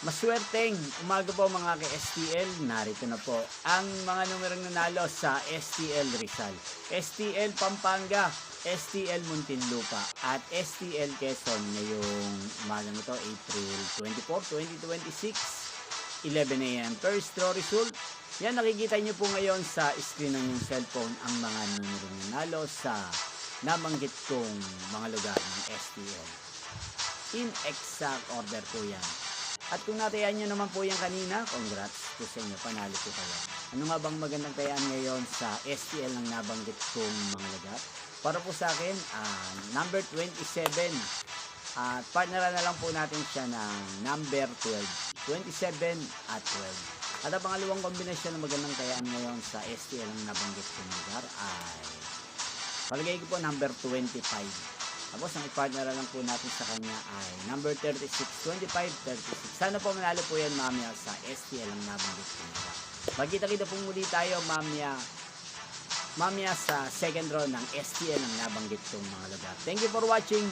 Maswerteng umaga po mga ka-STL, narito na po ang mga numerong nanalo sa STL Rizal, STL Pampanga, STL Muntinlupa at STL Quezon ngayong umaga nito April 24, 2026, 11 AM. First draw result, yan nakikita nyo po ngayon sa screen ng inyong cellphone ang mga numerong nanalo sa nabanggit kong mga lugar ng STL. In exact order po yan. At kung natayaan nyo naman po yan kanina, congrats po sa inyo, panalo po kayo. Ano nga bang magandang tayaan ngayon sa STL ng nabanggit kong mga lugar? Para po sa akin, number 27. At partneran na lang po natin siya ng number 12. 27 at 12. At ang pangalawang kombinasyon ng magandang tayaan ngayon sa STL ng nabanggit kong lugar ay palagay ko po number 25. Tapos ang i-partner lang po natin sa kanya ay number 36, 25, 36. Sana po manalo po yan mamaya sa STL ang nabanggit ko nila. Magkita-kita po muli tayo mamaya sa second round ng STL ang nabanggit kong mga lugar. Thank you for watching.